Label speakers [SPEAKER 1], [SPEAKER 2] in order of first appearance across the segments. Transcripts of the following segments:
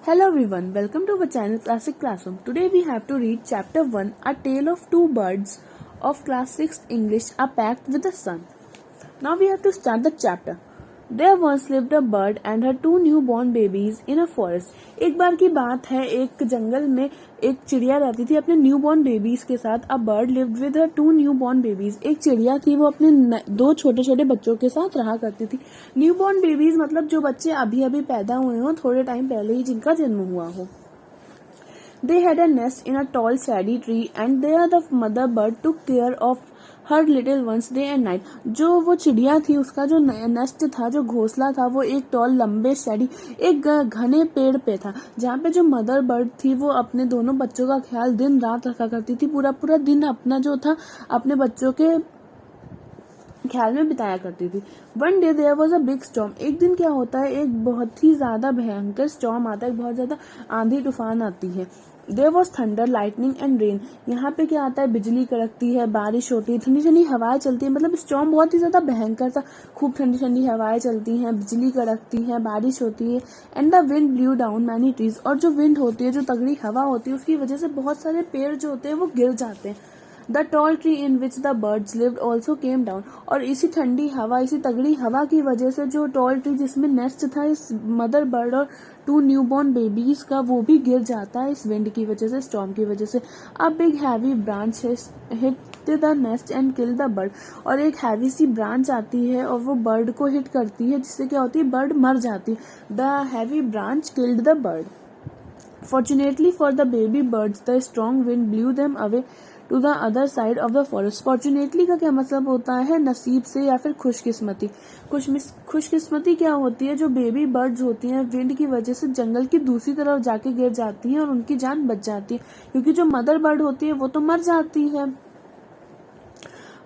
[SPEAKER 1] Hello everyone, welcome to our channel Classic Classroom. Today we have to read chapter 1, A Tale of Two Birds of class 6th English, A Pact with the Sun. Now we have to start the chapter. There once lived a bird and her two newborn babies in a forest. एक बार की बात है, एक जंगल में एक चिड़िया रहती थी अपने न्यूबॉर्न बेबीज के साथ. A bird lived with her two newborn babies. एक चिड़िया थी, वो अपने दो छोटे छोटे बच्चों के साथ रहा करती थी. न्यूबॉर्न बेबीज मतलब जो बच्चे अभी अभी पैदा हुए हों, थोड़े टाइम पहले ही जिनका जन्म हुआ हो. They had a nest in a tall shady tree and there the mother bird took care of her little ones day and night. जो वो चिड़िया थी, उसका जो नेस्ट था, जो घोंसला था, वो एक टॉल लंबे शैडी एक घने पेड़ पे था, जहाँ पे जो मदर बर्ड थी वो अपने दोनों बच्चों का ख्याल दिन रात रखा करती थी. पूरा पूरा दिन अपना जो था अपने बच्चों के ख्याल में बिताया करती थी. One day there was a big storm. एक दिन क्या होता है, एक बहुत ही ज्यादा भयंकर स्टॉर्म आता है, बहुत ज्यादा आंधी तूफान आती है. There was thunder, lightning and rain. यहाँ पे क्या आता है, बिजली कड़कती है, बारिश होती है, ठंडी ठंडी हवाएं चलती है. मतलब स्टॉर्म बहुत ही ज्यादा भयंकर था. खूब ठंडी ठंडी हवाएं चलती हैं, बिजली कड़कती है, बारिश होती है. And the wind blue down many trees. और जो विंड होती है, जो तगड़ी हवा होती है, उसकी वजह से बहुत सारे पेड़ जो होते हैं वो गिर जाते हैं. The tall tree in which the birds lived also came down. और इसी ठंडी हवा, इसी तगड़ी हवा की वजह से जो टॉल ट्री जिसमें नेस्ट था इस मदर बर्ड और टू न्यूबॉर्न बेबीज का, वो भी गिर जाता है इस विंड की वजह से, स्टॉर्म की वजह से. A big heavy branch hit the nest and kill the bird. और एक हैवी सी ब्रांच आती है और वो बर्ड को हिट करती है, जिससे क्या होती है, बर्ड मर जाती है. The heavy branch killed the bird. Fortunately for the baby birds, the strong wind blew them away to the other side of the forest. Fortunately का क्या मतलब होता है, नसीब से या फिर खुशकिस्मती. खुशकिस्मती क्या होती है, जो बेबी बर्ड्स होती हैं विंड की वजह से जंगल की दूसरी तरफ जाके गिर जाती हैं और उनकी जान बच जाती है, क्योंकि जो मदर बर्ड होती है वो तो मर जाती है.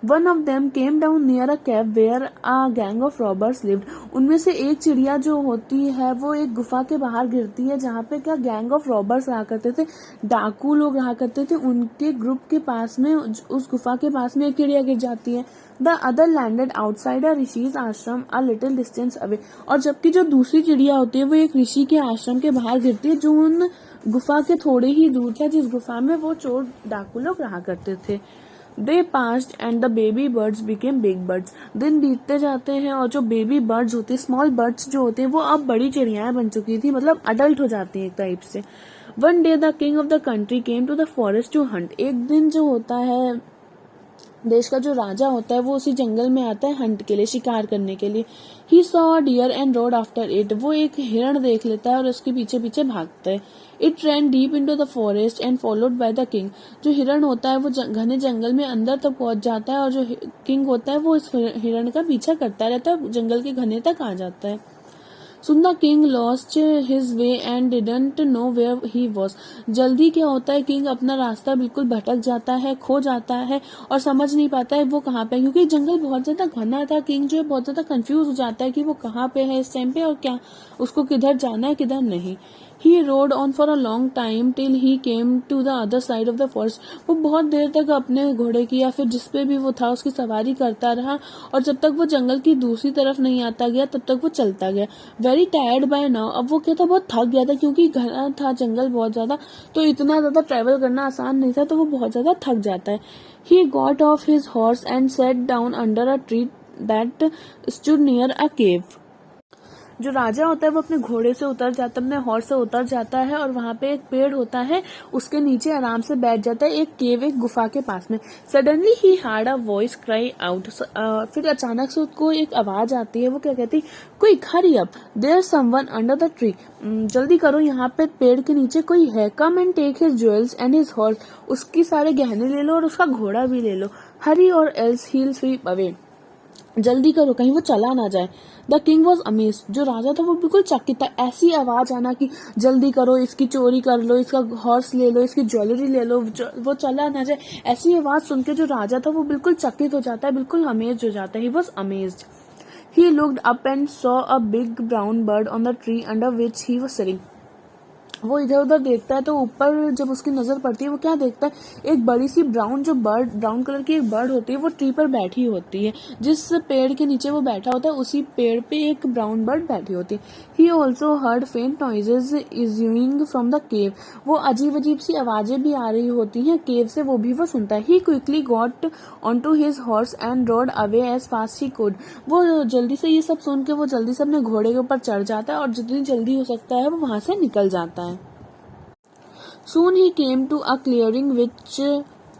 [SPEAKER 1] One of them came down near a cave where a gang of robbers lived. उनमें से एक चिड़िया जो होती है वो एक गुफा के बाहर गिरती है, जहाँ पे क्या गैंग ऑफ रॉबर्स रहा करते थे, डाकू लोग रहा करते थे. उनके ग्रुप के पास में, उस गुफा के पास में एक चिड़िया गिर जाती है. द अदर लैंडेड आउटसाइड अ ऋषिज आश्रम अ लिटिल डिस्टेंस अवे. और जबकि जो दूसरी चिड़िया होती है वो एक ऋषि के आश्रम के बाहर गिरती है, जो उन गुफा के थोड़े ही दूर था, जिस गुफा में वो चोर डाकू लोग रहा करते थे. They passed and the baby birds became big birds. दिन बीतते जाते हैं और जो बेबी बर्ड्स होती है, स्मॉल बर्ड्स जो होते हैं, वो अब बड़ी चिड़ियाएं बन चुकी थी, मतलब अडल्ट हो जाती हैं एक टाइप से. One day the king of the country came to the forest to hunt. एक दिन जो होता है, देश का जो राजा होता है वो उसी जंगल में आता है हंट के लिए, शिकार करने के लिए. He saw a deer and rode after it. वो एक हिरण देख लेता है और उसके पीछे पीछे भागता है. It ran deep into the forest and followed by the king. जो हिरण होता है वो घने जंगल में अंदर तक पहुंच जाता है और जो किंग होता है वो इस हिरण का पीछा करता रहता है, जंगल के घने तक आ जाता है. Soon the king lost his way and didn't know where he was. जल्दी क्या होता है, किंग अपना रास्ता बिल्कुल भटक जाता है, खो जाता है और समझ नहीं पाता है वो कहाँ पे है, क्योंकि जंगल बहुत ज्यादा घना था. किंग जो है बहुत ज्यादा कंफ्यूज हो जाता है कि वो कहाँ पे है इस टाइम पे और क्या उसको किधर जाना है किधर नहीं. He rode on for a long time till he came to the other side of the forest. वो बहुत देर तक अपने घोड़े की या फिर जिस पे भी वो था उसकी सवारी करता रहा, और जब तक वो जंगल की दूसरी तरफ नहीं आता गया तब तक वो चलता गया. Very tired by now. अब वो क्या था, बहुत थक गया था, क्योंकि घना था जंगल बहुत ज्यादा, तो इतना ज्यादा ट्रेवल करना आसान नहीं था, तो वो बहुत ज्यादा थक जाता है. He got off his horse and sat down under a tree that stood near a cave. जो राजा होता है वो अपने घोड़े से उतर जाता है, अपने हॉर्स से उतर जाता है और वहां पे एक पेड़ होता है, उसके नीचे आराम से बैठ जाता है, एक केव, एक गुफा के पास में. Suddenly he heard a voice cry out. फिर अचानक से उसको एक आवाज आती है. वो क्या कहती, quick hurry up, there someone under the tree. जल्दी करो, यहाँ पे पेड़ के नीचे कोई है. Come and take his jewels and his horse. उसकी सारे गहने ले लो और उसका घोड़ा भी ले लो. Hurry or else he will sweep away. जल्दी करो, कहीं वो चला ना जाए. The king was amazed. जो राजा था वो बिल्कुल चकित था. ऐसी आवाज आना कि जल्दी करो, इसकी चोरी कर लो, इसका हॉर्स ले लो, इसकी ज्वेलरी ले लो, वो चला ना जाए. ऐसी आवाज सुन के जो राजा था वो बिल्कुल चकित हो जाता है, बिल्कुल अमेज्ड हो जाता है. He was amazed. He looked up and saw a big brown bird on the tree under which he was sitting. वो इधर उधर देखता है तो ऊपर जब उसकी नजर पड़ती है वो क्या देखता है, एक बड़ी सी ब्राउन कलर की एक बर्ड होती है, वो ट्री पर बैठी होती है। जिस पेड़ के नीचे वो बैठा होता है उसी पेड़ पे एक ब्राउन बर्ड बैठी होती है। ही ऑल्सो हर्ड फेंट नॉइजेज इज्यूइंग फ्रॉम द केव। वो अजीब अजीब सी आवाजें भी आ रही होती हैं केव से, वो भी वो सुनता है। He quickly got on to his horse and rode away as fast he could. वो जल्दी से ये सब सुन के वो जल्दी से अपने घोड़े के ऊपर चढ़ जाता है और जितनी जल्दी हो सकता है वो वहां से निकल जाता है। Soon he came to a clearing which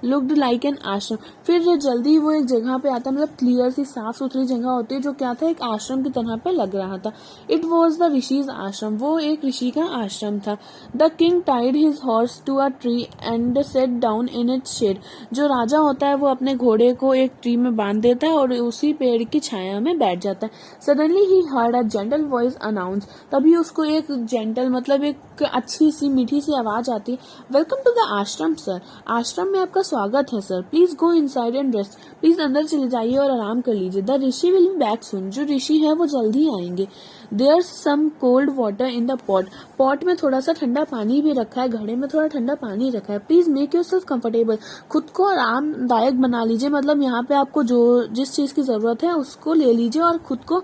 [SPEAKER 1] looked like an ashram. फिर जल्दी वो एक जगह पे आता है, मतलब क्लियर सी साफ सुथरी जगह होती है जो क्या था, एक आश्रम की तरह पे लग रहा था। इट वॉज द ऋषिज आश्रम। वो एक ऋषि का आश्रम था। The king tied his horse to a tree and sat down in its shade. जो राजा होता है वो अपने घोड़े को एक ट्री में बांध देता है और उसी पेड़ की छाया में बैठ जाता है। Suddenly he heard a gentle voice announce. तभी उसको एक जेंटल मतलब एक अच्छी सी मीठी सी आवाज आती है, welcome to the ashram sir. आश्रम में आपका स्वागत है सर। Please go inside and rest. Please अंदर चले जाइए और आराम कर लीजिए। The rishi will be back soon. जो ऋषि है वो जल्दी आएंगे। There some cold water in the pot. Pot में थोड़ा सा ठंडा पानी भी रखा है, घड़े में थोड़ा ठंडा पानी रखा है। Please make your self comfortable. खुद को आरामदायक बना लीजिए, मतलब यहाँ पे आपको जो जिस चीज की जरूरत है उसको ले लीजिए और खुद को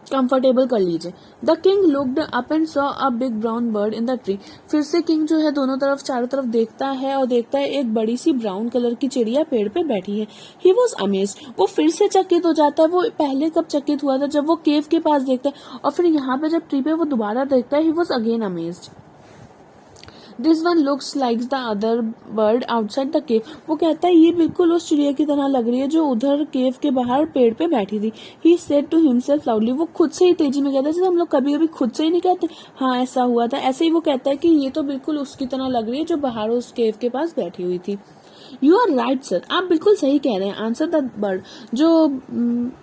[SPEAKER 1] कंफर्टेबल कर लीजिए। The king looked up and saw a big brown bird in the tree. फिर से किंग जो है दोनों तरफ चारों तरफ देखता है और देखता है एक बड़ी सी ब्राउन कलर की चिड़िया पेड़ पे बैठी है। He was amazed. वो फिर से चकित हो जाता है। वो पहले कब चकित हुआ था, जब वो केव के पास देखता है, और फिर यहाँ पे जब ट्री पे वो दोबारा देखता है, he was again amazed. This one looks like the other bird outside the cave. वो कहता है ये बिल्कुल उस चिड़िया की तरह लग रही है जो उधर केव के बाहर पेड़ पे बैठी थी। He said to himself loudly. वो खुद से ही तेजी में कहता है, जैसे हम लोग कभी कभी खुद से ही नहीं कहते हाँ ऐसा हुआ था, ऐसे ही वो कहता है कि ये तो बिल्कुल उसकी तरह लग रही है जो बाहर उस केव के पास बैठी हुई थी। You are right sir. आप बिल्कुल सही कह रहे हैं। Answer the bird. जो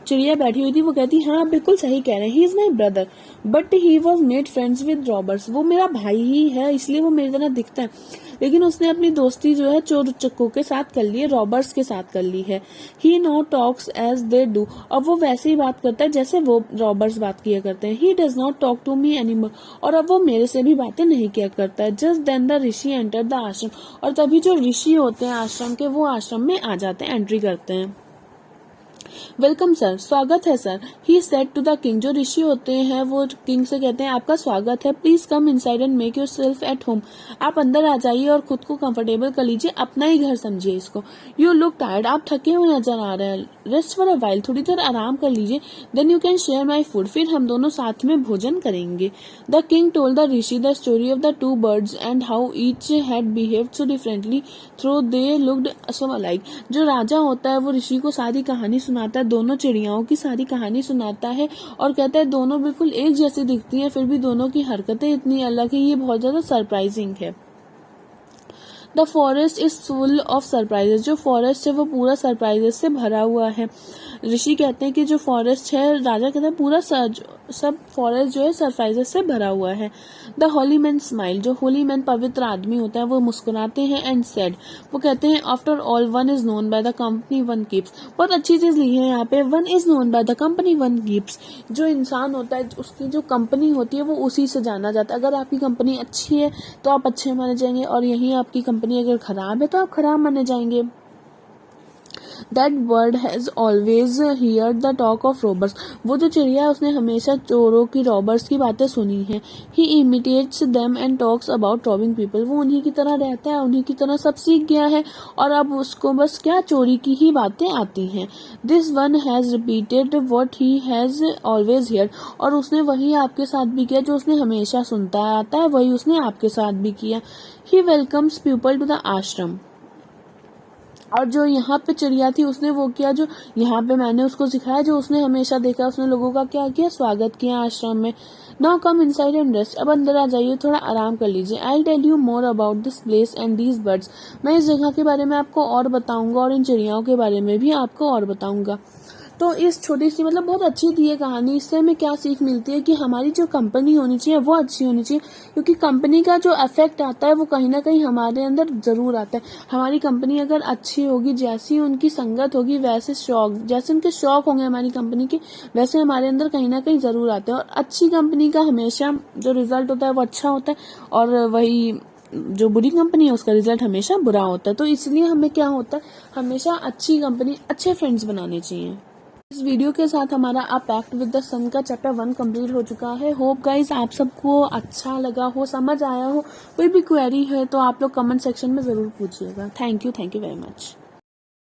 [SPEAKER 1] चिड़िया बैठी हुई थी वो कहती हाँ आप बिल्कुल सही कह रहे हैं। He is my brother but he was made friends with robbers. वो मेरा भाई ही है इसलिए वो मेरी तरह दिखता है, लेकिन उसने अपनी दोस्ती जो है चोर उच्चकों के साथ कर ली है, रॉबर्स के साथ कर ली है। He no talks as they do. अब वो वैसे ही बात करता है जैसे वो रॉबर्स बात किया करते हैं। He does not talk to me anymore. और अब वो मेरे से भी बातें नहीं किया करता है। Just then the rishi enter the ashram. और तभी जो ऋषि होते हैं आश्रम के वो आश्रम में आ जाते हैं, एंट्री करते हैं। Welcome sir. स्वागत है सर। He said to the king. जो ऋषि होते हैं वो किंग से कहते हैं आपका स्वागत है। Please come inside and make your self at home. आप अंदर आ जाइए और खुद को कंफर्टेबल कर लीजिए, अपना ही घर समझिए इसको। You look tired. आप थके हुए नजर आ रहे हैं। Rest for a while. थोड़ी देर आराम कर लीजिए। Then you can share my food. फिर हम दोनों साथ में भोजन करेंगे। The king told the rishi the story of the two birds and how each had behaved so differently though they looked so alike. जो राजा होता है वो ऋषि को सारी कहानी सुनाता है, दोनों चिड़ियाओं की सारी कहानी सुनाता है और कहता है दोनों बिल्कुल एक जैसी दिखती हैं, फिर भी दोनों की हरकतें इतनी अलग है, ये बहुत ज्यादा सरप्राइजिंग है। The forest is full of surprises. जो फॉरेस्ट है वो पूरा सरप्राइजेस से भरा हुआ है। ऋषि कहते हैं कि जो फॉरेस्ट है, राजा कहता है पूरा सब फॉरेस्ट जो है सरप्राइजेस से भरा हुआ है। The Holi man smile. जो होली मैन पवित्र आदमी होता है वो मुस्कुराते हैं एंड सेड। वो कहते हैं after all one is known by the company one keeps. बहुत अच्छी चीज लिखी है यहाँ पे, one is known by the company one keeps. जो इंसान होता है उसकी जो कंपनी होती है वो उसी से जाना जाता है। अगर आपकी कंपनी अच्छी है तो आप अच्छे माने जाएंगे और यही आपकी कंपनी अगर खराब है तो आप खराब माने जाएंगे। That bird has always heard the talk of robbers. वो जो चिड़िया है उसने हमेशा चोरों की, रॉबर्स की बातें सुनी है। He imitates them and talks about robbing people. वो उन्हीं की तरह रहता है, उन्हीं की तरह सब सीख गया है और अब उसको बस क्या चोरी की ही बातें आती हैं। This one has repeated what he has always heard. और उसने वही आपके साथ भी किया जो उसने हमेशा सुनता आता है, वही उसने आपके साथ भी किया। He welcomes people to the ashram. और जो यहाँ पे चिड़िया थी उसने वो किया जो यहाँ पे मैंने उसको सिखाया, जो उसने हमेशा देखा, उसने लोगों का क्या किया, स्वागत किया आश्रम में। Now come inside and rest. अब अंदर आ जाइए, थोड़ा आराम कर लीजिए। I tell you more about this place and these birds. मैं इस जगह के बारे में आपको और बताऊंगा और इन चिड़ियाओं के बारे में भी आपको और बताऊंगा। तो इस छोटी सी मतलब बहुत अच्छी थी ये कहानी। इससे हमें क्या सीख मिलती है कि हमारी जो कंपनी होनी चाहिए वो अच्छी होनी चाहिए, क्योंकि कंपनी का जो इफेक्ट आता है वो कहीं ना कहीं हमारे अंदर ज़रूर आता है। हमारी कंपनी अगर अच्छी होगी, जैसी उनकी संगत होगी वैसे शौक, जैसे उनके शौक होंगे हमारी कंपनी के, वैसे हमारे अंदर कहीं ना कहीं ज़रूर आते हैं। और अच्छी कंपनी का हमेशा जो रिजल्ट होता है वो अच्छा होता है, और वही जो बुरी कंपनी है उसका रिजल्ट हमेशा बुरा होता है। तो इसलिए हमें क्या होता है, हमेशा अच्छी कंपनी, अच्छे फ्रेंड्स बनाने चाहिए। इस वीडियो के साथ हमारा अ पैक्ट विद द सन का चैप्टर 1 कंप्लीट हो चुका है। होप गाइस आप सबको अच्छा लगा हो, समझ आया हो। कोई भी क्वेरी है तो आप लोग कमेंट सेक्शन में ज़रूर पूछिएगा। Thank you very much.